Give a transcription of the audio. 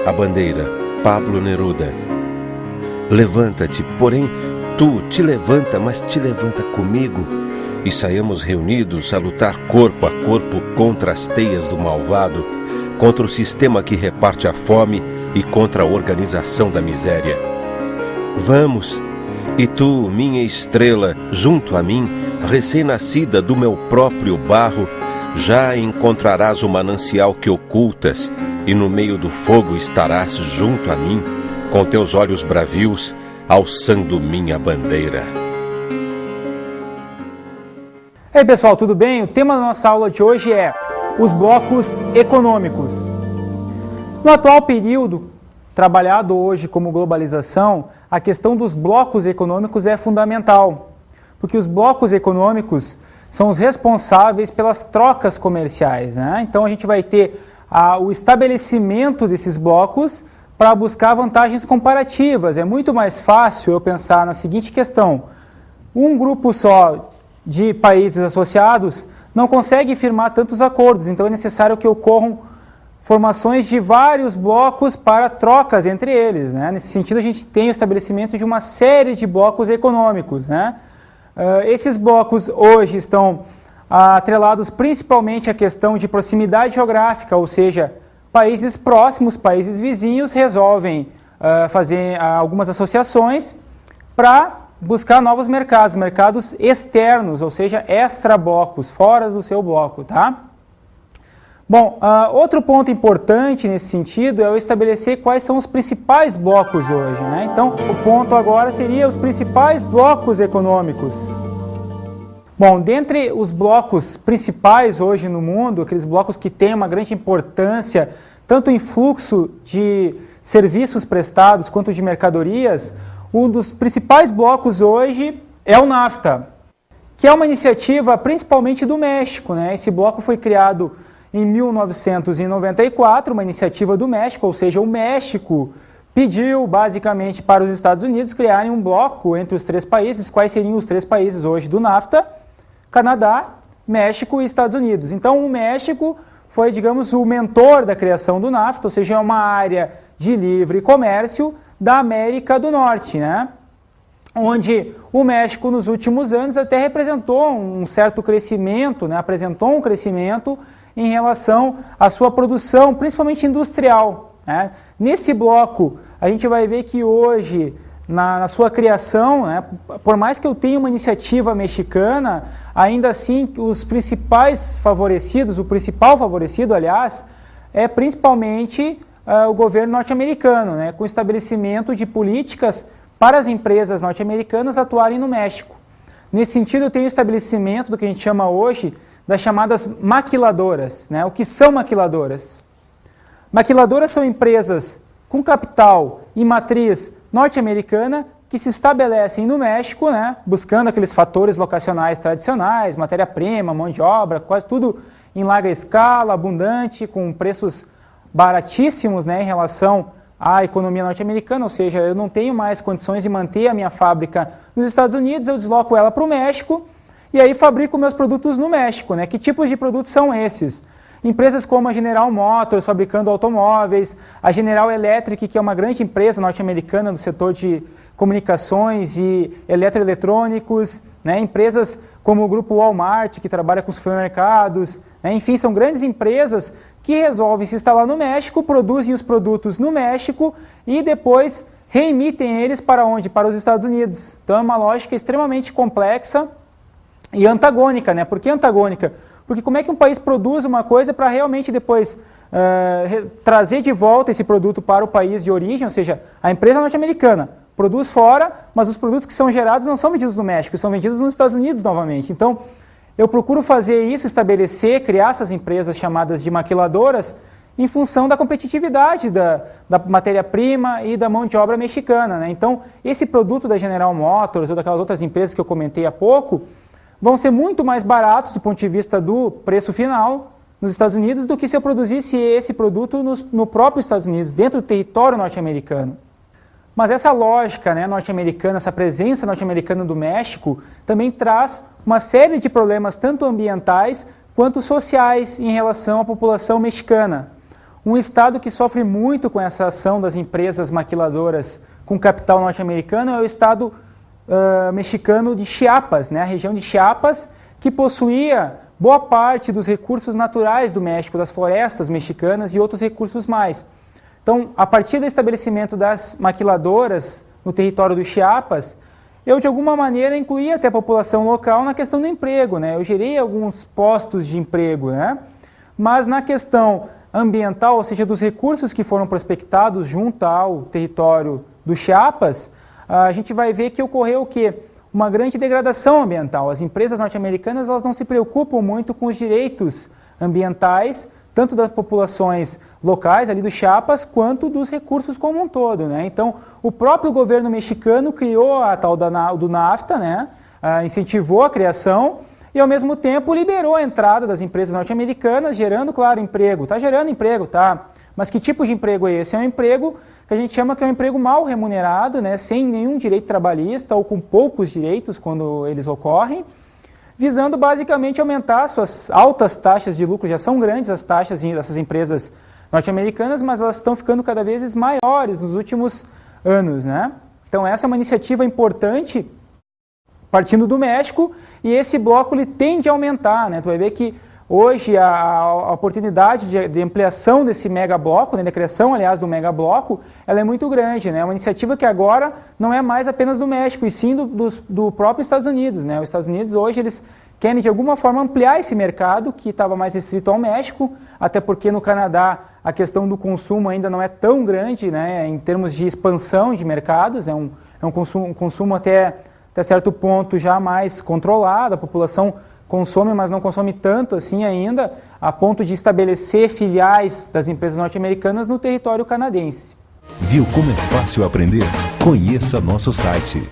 a bandeira, Pablo Neruda. Levanta-te, porém, tu te levanta, mas te levanta comigo, e saiamos reunidos a lutar corpo a corpo contra as teias do malvado, contra o sistema que reparte a fome e contra a organização da miséria. Vamos, e tu, minha estrela, junto a mim, recém-nascida do meu próprio barro, já encontrarás o manancial que ocultas, e no meio do fogo estarás junto a mim, com teus olhos bravios, alçando minha bandeira. E aí pessoal, tudo bem? O tema da nossa aula de hoje é os blocos econômicos. No atual período, trabalhado hoje como globalização, a questão dos blocos econômicos é fundamental, porque os blocos econômicos são os responsáveis pelas trocas comerciais, né? Então a gente vai ter o estabelecimento desses blocos para buscar vantagens comparativas. É muito mais fácil eu pensar na seguinte questão: um grupo só de países associados não consegue firmar tantos acordos, então é necessário que ocorram formações de vários blocos para trocas entre eles, né? Nesse sentido, a gente tem o estabelecimento de uma série de blocos econômicos, né? Esses blocos hoje estão atrelados principalmente à questão de proximidade geográfica, ou seja, países próximos, países vizinhos resolvem fazer algumas associações para buscar novos mercados, mercados externos, ou seja, extra-blocos, fora do seu bloco, tá? Bom, outro ponto importante nesse sentido é eu estabelecer quais são os principais blocos hoje, né? Então, o ponto agora seria os principais blocos econômicos. Bom, dentre os blocos principais hoje no mundo, aqueles blocos que têm uma grande importância, tanto em fluxo de serviços prestados quanto de mercadorias, um dos principais blocos hoje é o NAFTA, que é uma iniciativa principalmente do México, né? Esse bloco foi criado em 1994, uma iniciativa do México, ou seja, o México pediu basicamente para os Estados Unidos criarem um bloco entre os três países. Quais seriam os três países hoje do NAFTA? Canadá, México e Estados Unidos. Então o México foi, digamos, o mentor da criação do NAFTA, ou seja, é uma área de livre comércio da América do Norte, né? Onde o México nos últimos anos até representou um certo crescimento, né? Apresentou um crescimento em relação à sua produção, principalmente industrial, né? Nesse bloco, a gente vai ver que hoje, na sua criação, né, por mais que eu tenha uma iniciativa mexicana, ainda assim os principais favorecidos, o principal favorecido, aliás, é principalmente o governo norte-americano, né, com o estabelecimento de políticas para as empresas norte-americanas atuarem no México. Nesse sentido, eu tenho o estabelecimento do que a gente chama hoje das chamadas maquiladoras, né? O que são maquiladoras? Maquiladoras são empresas com capital e matriz norte-americana que se estabelecem no México, né? Buscando aqueles fatores locacionais tradicionais, matéria-prima, mão de obra, quase tudo em larga escala, abundante, com preços baratíssimos, né, em relação à economia norte-americana, ou seja, eu não tenho mais condições de manter a minha fábrica nos Estados Unidos, eu desloco ela para o México, e aí fabrico meus produtos no México, né? Que tipos de produtos são esses? Empresas como a General Motors, fabricando automóveis, a General Electric, que é uma grande empresa norte-americana no setor de comunicações e eletroeletrônicos, né? Empresas como o grupo Walmart, que trabalha com supermercados, né? Enfim, são grandes empresas que resolvem se instalar no México, produzem os produtos no México e depois reemitem eles para onde? Para os Estados Unidos. Então é uma lógica extremamente complexa e antagônica, né? Por que antagônica? Porque como é que um país produz uma coisa para realmente depois trazer de volta esse produto para o país de origem, ou seja, a empresa norte-americana produz fora, mas os produtos que são gerados não são vendidos no México, são vendidos nos Estados Unidos novamente. Então, eu procuro fazer isso, estabelecer, criar essas empresas chamadas de maquiladoras em função da competitividade da matéria-prima e da mão de obra mexicana, né? Então, esse produto da General Motors ou daquelas outras empresas que eu comentei há pouco vão ser muito mais baratos do ponto de vista do preço final nos Estados Unidos do que se eu produzisse esse produto no próprio Estados Unidos, dentro do território norte-americano. Mas essa lógica, né, norte-americana, essa presença norte-americana do México, também traz uma série de problemas tanto ambientais quanto sociais em relação à população mexicana. Um estado que sofre muito com essa ação das empresas maquiladoras com capital norte-americano é o estado mexicano de Chiapas, né? A região de Chiapas, que possuía boa parte dos recursos naturais do México, das florestas mexicanas e outros recursos mais. Então, a partir do estabelecimento das maquiladoras no território do Chiapas, eu de alguma maneira incluí até a população local na questão do emprego, né? Eu gerei alguns postos de emprego, né? Mas na questão ambiental, ou seja, dos recursos que foram prospectados junto ao território do Chiapas, a gente vai ver que ocorreu o quê? Uma grande degradação ambiental. As empresas norte-americanas, elas não se preocupam muito com os direitos ambientais, tanto das populações locais ali do Chiapas, quanto dos recursos como um todo, né? Então, o próprio governo mexicano criou a tal do NAFTA, né? Incentivou a criação e, ao mesmo tempo, liberou a entrada das empresas norte-americanas, gerando, claro, emprego. Está gerando emprego, tá? Mas que tipo de emprego é esse? É um emprego que a gente chama que é um emprego mal remunerado, né? Sem nenhum direito trabalhista ou com poucos direitos quando eles ocorrem, visando basicamente aumentar suas altas taxas de lucro. Já são grandes as taxas dessas empresas norte-americanas, mas elas estão ficando cada vez maiores nos últimos anos, né? Então essa é uma iniciativa importante partindo do México, e esse bloco ele tende a aumentar, né? Tu vai ver que hoje a oportunidade de ampliação desse megabloco, né, da criação, aliás, do megabloco, ela é muito grande, né? É uma iniciativa que agora não é mais apenas do México, e sim do próprio Estados Unidos, né? Os Estados Unidos hoje eles querem de alguma forma ampliar esse mercado que estava mais restrito ao México, até porque no Canadá a questão do consumo ainda não é tão grande, né, em termos de expansão de mercados, né? É um consumo até certo ponto já mais controlado, a população consome, mas não consome tanto assim ainda, a ponto de estabelecer filiais das empresas norte-americanas no território canadense. Viu como é fácil aprender? Conheça nosso site